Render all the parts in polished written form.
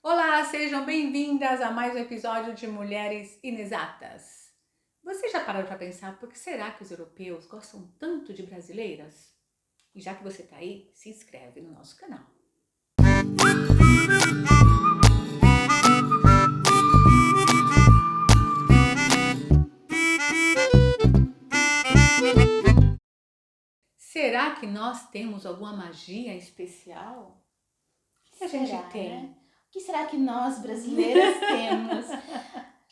Olá, sejam bem-vindas a mais um episódio de Mulheres Inexatas. Você já parou para pensar por que será que os europeus gostam tanto de brasileiras? E já que você está aí, se inscreve no nosso canal. Será que nós temos alguma magia especial? O que a gente tem? Né? O que será que nós brasileiras temos?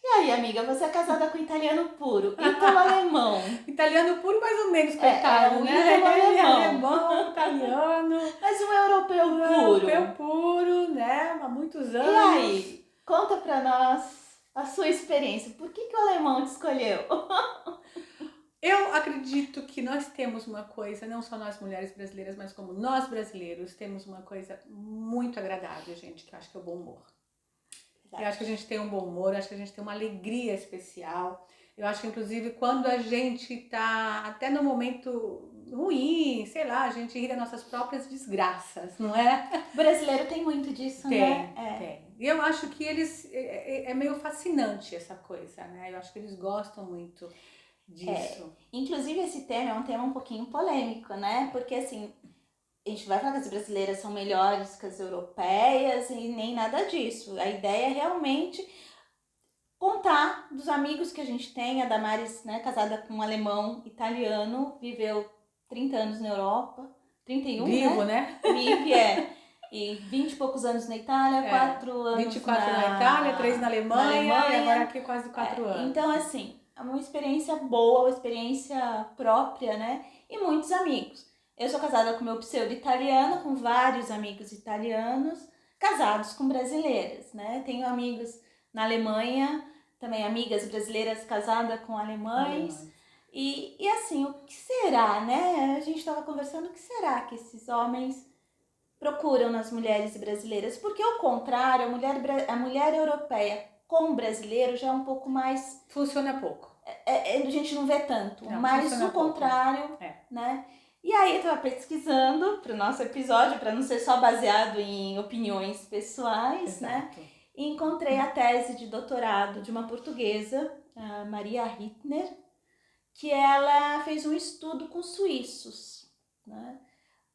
E aí, amiga, você é casada com italiano puro, ítalo-alemão. Italiano puro, mais ou menos, coitado, um né? Ele é alemão, italiano, Mas um europeu puro. europeu puro, né? Há muitos anos. E aí, conta pra nós a sua experiência. Por que o alemão te escolheu? Eu acredito que nós temos uma coisa, não só nós mulheres brasileiras, mas como nós brasileiros, temos uma coisa muito agradável, gente, que eu acho que é o bom humor. Eu acho que a gente tem um bom humor, eu acho que a gente tem uma alegria especial. Eu acho que, inclusive, quando a gente tá até no momento ruim, sei lá, a gente ri das nossas próprias desgraças, não é? O brasileiro tem muito disso, né? Tem. E eu acho que eles, é meio fascinante essa coisa, né? Eu acho que eles gostam muito disso. Inclusive, esse tema é um tema um pouquinho polêmico, né? Porque, assim, a gente vai falar que as brasileiras são melhores que as europeias e nem nada disso. A ideia é realmente contar dos amigos que a gente tem. A Damares, né, casada com um alemão italiano, viveu 30 anos na Europa, 31, Vivo, né? Vive, E 20 e poucos anos na Itália, 4 anos 24 na Itália, 3 na Alemanha, e agora aqui quase 4 anos. Então, assim, é uma experiência boa, uma experiência própria, né? E muitos amigos. Eu sou casada com meu pseudo-italiano, com vários amigos italianos, casados com brasileiras, né? Tenho amigos na Alemanha, também amigas brasileiras casadas com alemães. E assim, o que será, né? A gente estava conversando, o que será que esses homens procuram nas mulheres brasileiras? Porque ao contrário, a mulher europeia com o brasileiro já é um pouco mais... Funciona pouco. A gente não vê tanto, não, mas o contrário, né? E aí eu tava pesquisando para o nosso episódio, para não ser só baseado em opiniões pessoais, né? E encontrei a tese de doutorado de uma portuguesa, a Maria Hittner, que ela fez um estudo com suíços, né?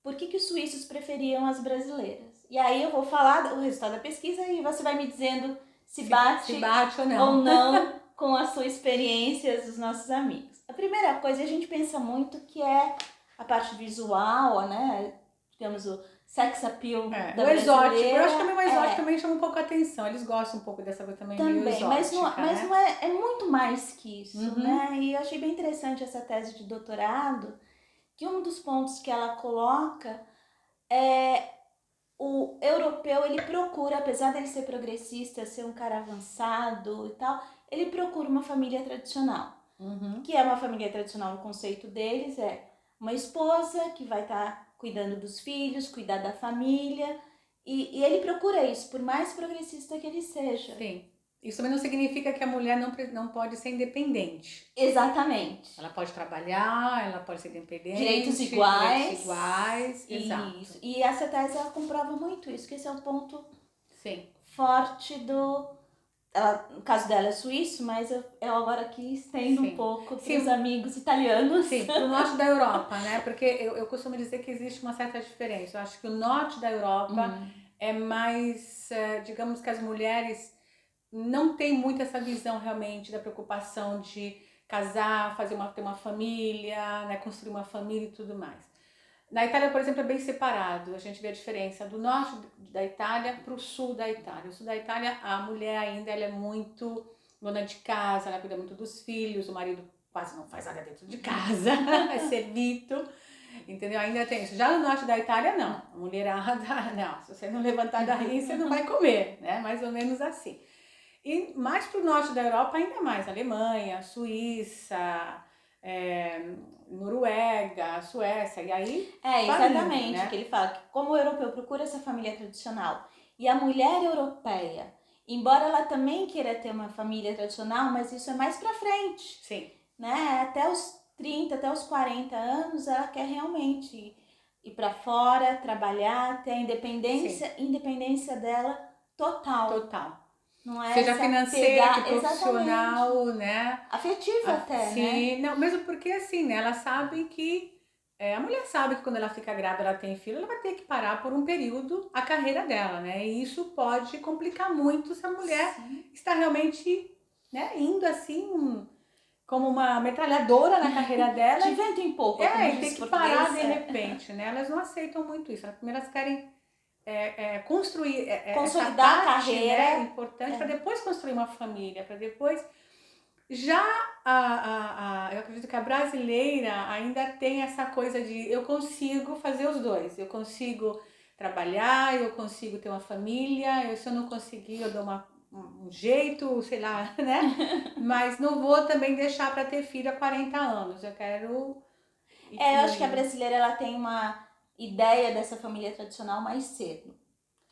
Por que os suíços preferiam as brasileiras? E aí eu vou falar o resultado da pesquisa e você vai me dizendo se bate ou não com a sua experiência dos nossos amigos. A primeira coisa, a gente pensa muito que é a parte visual, né? Digamos, o sex appeal da brasileira. O exótico, eu acho que também o exótico também chama um pouco a atenção. Eles gostam um pouco dessa coisa também meio exótica, mas não é muito mais que isso, né? E eu achei bem interessante essa tese de doutorado, que um dos pontos que ela coloca é o europeu, ele procura, apesar dele ser progressista, ser um cara avançado e tal, ele procura uma família tradicional. Que é uma família tradicional, no conceito deles é uma esposa que vai estar cuidando dos filhos, cuidar da família, e ele procura isso, por mais progressista que ele seja. Sim. Isso também não significa que a mulher não pode ser independente. Exatamente. Ela pode trabalhar, ela pode ser independente. Direitos iguais. Direitos iguais, exato. Isso. E essa tese, ela comprova muito isso, que esse é um ponto forte do... no caso dela é suíço, mas eu agora aqui estendo um pouco para os amigos italianos. Sim, pro norte da Europa, né? Porque eu costumo dizer que existe uma certa diferença. Eu acho que o norte da Europa é mais, digamos que as mulheres não têm muito essa visão realmente da preocupação de casar, ter uma família, né? Construir uma família e tudo mais. Na Itália, por exemplo, é bem separado. A gente vê a diferença do norte da Itália para o sul da Itália. O sul da Itália, a mulher ainda ela é muito dona de casa, ela cuida muito dos filhos, o marido quase não faz nada dentro de casa, é servido, entendeu? Ainda tem isso. Já no norte da Itália, não. A mulherada, não. Se você não levantar daí, você não vai comer, né? Mais ou menos assim. E mais para o norte da Europa, ainda mais. Alemanha, Suíça... Noruega, Suécia, e aí... exatamente, né? Que ele fala que como o europeu procura essa família tradicional e a mulher europeia, embora ela também queira ter uma família tradicional, mas isso é mais pra frente. Sim. Né? Até os 30, até os 40 anos, ela quer realmente ir pra fora, trabalhar, ter a independência dela Total. Não é seja se financeira, apegar, que profissional, né? Afetiva até, Sim, né? não, mesmo porque assim, né? Ela sabe que a mulher sabe que quando ela fica grávida, ela tem filho, ela vai ter que parar por um período a carreira dela, né? E isso pode complicar muito se a mulher está realmente, né, indo assim como uma metralhadora na carreira dela. De vento em pouco, como e diz tem em que português. parar de repente, né? Elas não aceitam muito isso. Primeiro elas querem construir essa Consolidar a parte, carreira. né, importante, para depois construir uma família, para depois. Já eu acredito que a brasileira ainda tem essa coisa de eu consigo fazer os dois. Eu consigo trabalhar, eu consigo ter uma família, se eu não conseguir, eu dou um jeito, sei lá, né? Mas não vou também deixar para ter filho há 40 anos. Eu quero. Eu acho que a brasileira ela tem uma ideia dessa família tradicional mais cedo,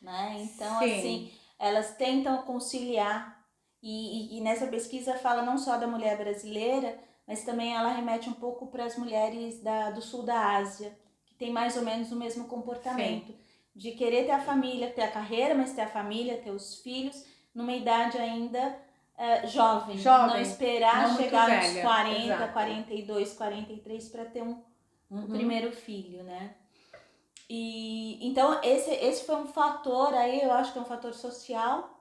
né? Então, Sim. assim, elas tentam conciliar. E nessa pesquisa fala não só da mulher brasileira, mas também ela remete um pouco para as mulheres do sul da Ásia, que tem mais ou menos o mesmo comportamento. Sim. De querer ter a família, ter a carreira, mas ter a família, ter os filhos, numa idade ainda jovem. Não esperar não chegar aos 40, exato. 42, 43 para ter o primeiro filho, né? E então esse foi um fator aí, eu acho que é um fator social,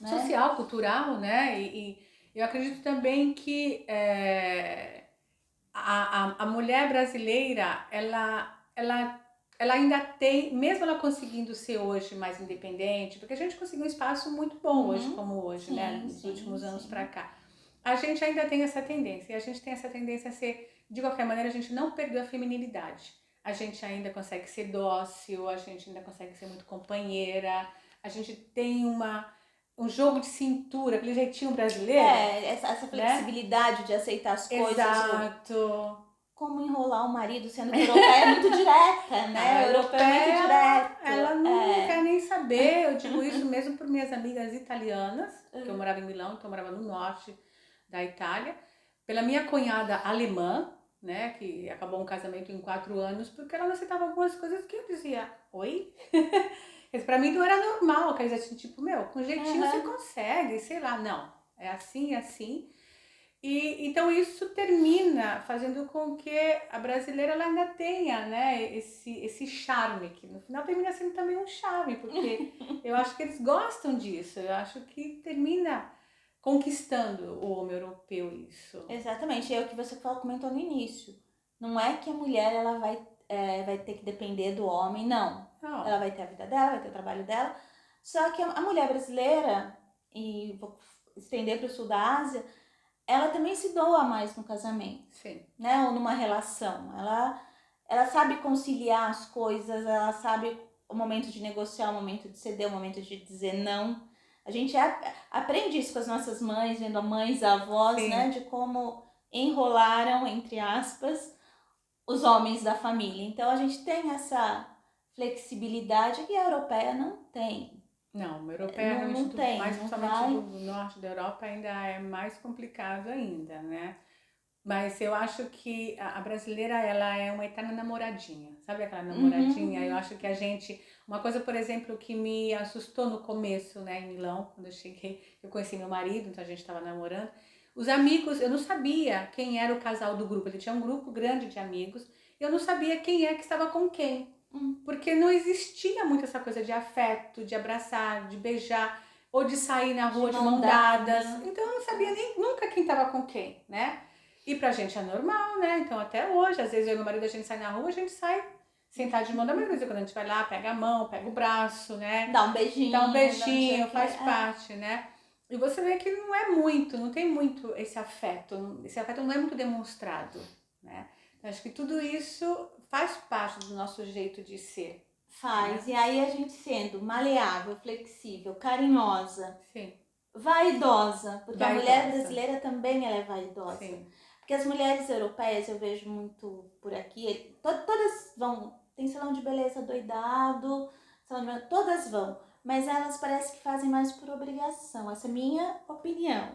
né? Social, cultural, né? E eu acredito também que a mulher brasileira, ela ainda tem, mesmo ela conseguindo ser hoje mais independente, porque a gente conseguiu um espaço muito bom hoje, como hoje, sim, né? Nos últimos anos para cá. A gente ainda tem essa tendência, e a gente tem essa tendência a ser, de qualquer maneira, a gente não perdeu a feminilidade. A gente ainda consegue ser dócil, a gente ainda consegue ser muito companheira, a gente tem um jogo de cintura, aquele jeitinho brasileiro. Essa flexibilidade, né? De aceitar as coisas. Exato. Como enrolar o marido, sendo que a europeia é muito direta, né? A europeia é muito direta. Ela não quer nem saber. Eu digo isso mesmo por minhas amigas italianas, que eu morava em Milão, então eu morava no norte da Itália. Pela minha cunhada alemã, né, que acabou um casamento em 4 anos, porque ela não aceitava algumas coisas que eu dizia, oi? Isso pra mim não era normal, quer dizer, tipo, com jeitinho você consegue, sei lá, não, é assim, é assim. E então isso termina fazendo com que a brasileira ela ainda tenha, né, esse charme, que no final termina sendo também um charme, porque eu acho que eles gostam disso, eu acho que termina conquistando o homem europeu isso. Exatamente, é o que você comentou no início. Não é que a mulher ela vai ter que depender do homem, não. Ela vai ter a vida dela, vai ter o trabalho dela. Só que a mulher brasileira, e vou estender para o sul da Ásia, ela também se doa mais no casamento. Sim. Né? Ou numa relação. Ela sabe conciliar as coisas, ela sabe o momento de negociar, o momento de ceder, o momento de dizer não. A gente aprende isso com as nossas mães, vendo mães, avós, sim, né? De como enrolaram, entre aspas, os homens da família. Então a gente tem essa flexibilidade que a europeia não tem. Não, a europeia não tem, mais principalmente do norte da Europa ainda é mais complicado ainda, né? Mas eu acho que a brasileira, ela é uma eterna namoradinha, sabe aquela namoradinha? Eu acho que a gente... Uma coisa, por exemplo, que me assustou no começo, né, em Milão, quando eu cheguei, eu conheci meu marido, então a gente estava namorando. Os amigos, eu não sabia quem era o casal do grupo, ele tinha um grupo grande de amigos, eu não sabia quem é que estava com quem, porque não existia muito essa coisa de afeto, de abraçar, de beijar, ou de sair na rua de mão dadas. Então eu não sabia nem nunca quem estava com quem, né? E pra gente é normal, né? Então até hoje, às vezes eu e meu marido, a gente sai na rua, a gente sai sentado de mão da mesma coisa. Quando a gente vai lá, pega a mão, pega o braço, né? Dá um beijinho, faz parte, né? E você vê que não tem muito esse afeto. Esse afeto não é muito demonstrado, né? Então, acho que tudo isso faz parte do nosso jeito de ser. Faz. Né? E aí a gente sendo maleável, flexível, carinhosa. Sim. Vaidosa, porque a mulher brasileira também ela é vaidosa. Sim. Porque as mulheres europeias, eu vejo muito por aqui, todas vão, tem salão de beleza doidado, todas vão, mas elas parecem que fazem mais por obrigação, essa é a minha opinião,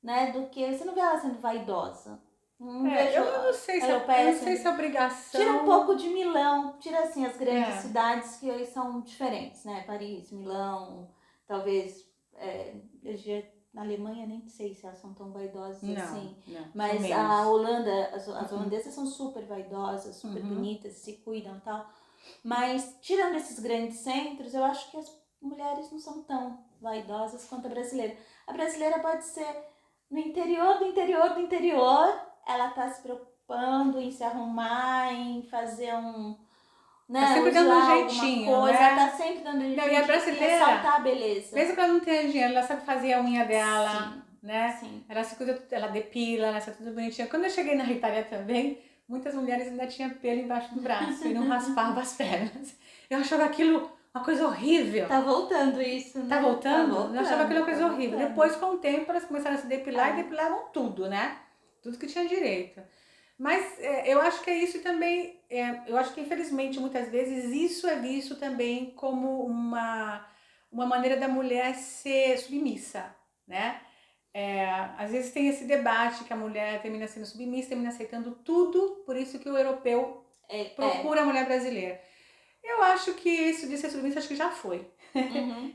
né, do que, você não vê ela sendo vaidosa. Eu não sei se é obrigação. Tira um pouco de Milão, tira assim as grandes cidades que são diferentes, né, Paris, Milão, talvez, na Alemanha nem sei se elas são tão vaidosas assim. Não, mas a Holanda, as holandesas são super vaidosas, super bonitas, se cuidam e tal. Mas, tirando esses grandes centros, eu acho que as mulheres não são tão vaidosas quanto a brasileira. A brasileira pode ser no interior do interior do interior, ela tá se preocupando em se arrumar, em fazer tá sempre dando um jeitinho, coisa, né? Tá sempre dando um jeitinho E a brasileira, ressaltar a beleza. Mesmo que ela não tenha dinheiro, ela sabe fazer a unha dela, Sim, né? Sim. Ela se cuida, ela depila, ela está tudo bonitinha. Quando eu cheguei na Itália também, muitas mulheres ainda tinham pelo embaixo do braço e não raspavam as pernas. Eu achava aquilo uma coisa horrível. Tá voltando isso, né? Tá voltando? Tá voltando, Eu achava aquilo uma coisa horrível. Voltando. Depois, com o tempo, elas começaram a se depilar e depilavam tudo, né? Tudo que tinha direito. Mas eu acho que é isso também, eu acho que infelizmente muitas vezes isso é visto também como uma maneira da mulher ser submissa, né? Às vezes tem esse debate que a mulher termina sendo submissa, termina aceitando tudo, por isso que o europeu procura a mulher brasileira. Eu acho que isso de ser submissa, acho que já foi.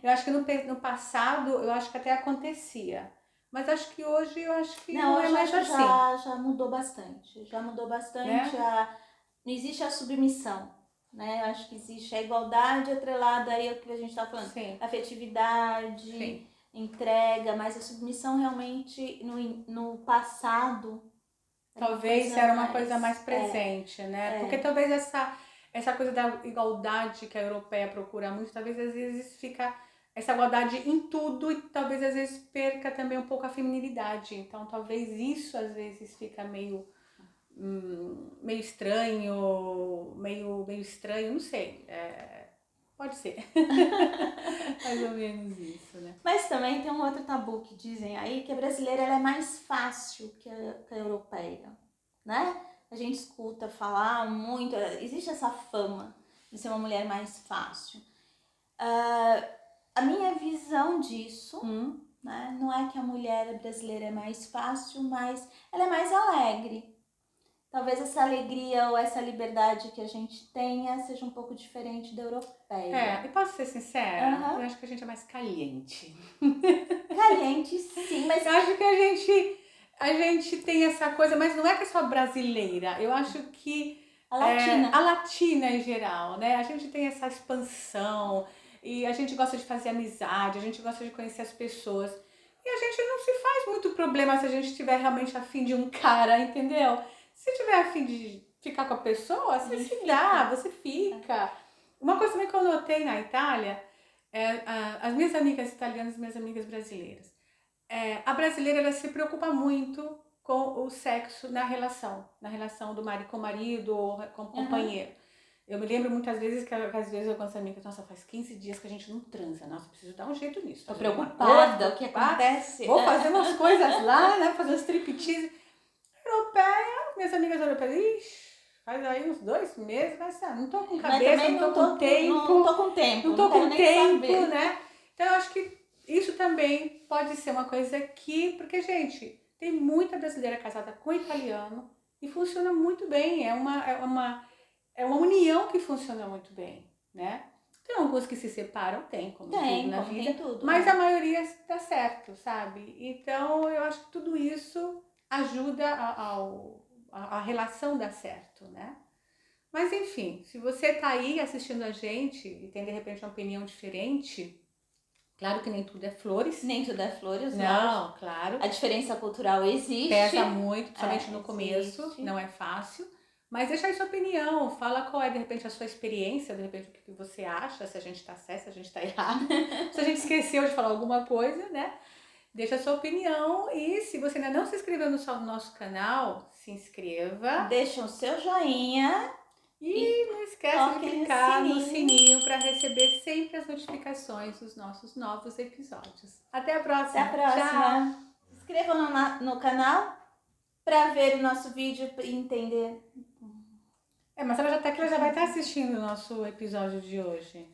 Eu acho que no passado, eu acho que até acontecia. Mas acho que hoje, eu acho que não é mais assim. Já mudou bastante. Já mudou bastante. Não existe a submissão, né? Eu acho que existe a igualdade atrelada aí ao que a gente tá falando. Sim. Afetividade, Sim. entrega, mas a submissão realmente no passado... Talvez era uma coisa mais presente, né? Porque talvez essa coisa da igualdade que a europeia procura muito, talvez às vezes fica essa igualdade em tudo e talvez às vezes perca também um pouco a feminilidade. Então talvez isso às vezes fica meio estranho, meio estranho, não sei. Pode ser. Mais ou menos isso, né? Mas também tem um outro tabu que dizem aí que a brasileira ela é mais fácil que a europeia, né? A gente escuta falar muito, existe essa fama de ser uma mulher mais fácil. A minha visão disso, né, não é que a mulher brasileira é mais fácil, mas ela é mais alegre. Talvez essa alegria ou essa liberdade que a gente tenha seja um pouco diferente da europeia. E posso ser sincera? Eu acho que a gente é mais caliente. Caliente, sim, mas... Eu acho que a gente tem essa coisa, mas não é que é só brasileira. Eu acho que... A latina em geral, né? A gente tem essa expansão e a gente gosta de fazer amizade, a gente gosta de conhecer as pessoas. E a gente não se faz muito problema se a gente estiver realmente afim de um cara, entendeu? Se tiver afim de ficar com a pessoa, você se dá, você fica. Uma coisa também que eu notei na Itália, as minhas amigas italianas e minhas amigas brasileiras. A brasileira, ela se preocupa muito com o sexo na relação do marido com o marido ou com o companheiro. Eu me lembro muitas vezes que às vezes eu com essa amiga, nossa, faz 15 dias que a gente não transa, nossa, preciso dar um jeito nisso. Tô preocupada, o que acontece? Vou fazer umas coisas lá, né, fazer uns striptease. Europeia, minhas amigas europeias, faz aí uns 2 meses, mas não tô com cabeça, não tô com tempo. Não tô com tempo, né? Então eu acho que isso também pode ser uma coisa porque, gente, tem muita brasileira casada com italiano e funciona muito bem, é uma união que funciona muito bem, né? Tem alguns que se separam, como tudo na vida, mas a maioria dá certo, sabe? Então eu acho que tudo isso ajuda a relação dar certo, né? Mas enfim, se você tá aí assistindo a gente e tem de repente uma opinião diferente, claro que nem tudo é flores. Nem tudo é flores, não, claro. A diferença cultural existe. Pesa muito, principalmente no começo, não é fácil. Mas deixa aí sua opinião, fala qual é de repente a sua experiência, de repente o que você acha, se a gente tá certo, se a gente tá errado, se a gente esqueceu de falar alguma coisa, né? Deixa a sua opinião e se você ainda não se inscreveu no nosso canal, se inscreva. Deixa o seu joinha. E não esquece de clicar no sininho para receber sempre as notificações dos nossos novos episódios. Até a próxima. Até a próxima. Tchau. Se inscrevam no canal para ver o nosso vídeo e entender. Mas ela já tá aqui, ela já vai estar assistindo o nosso episódio de hoje.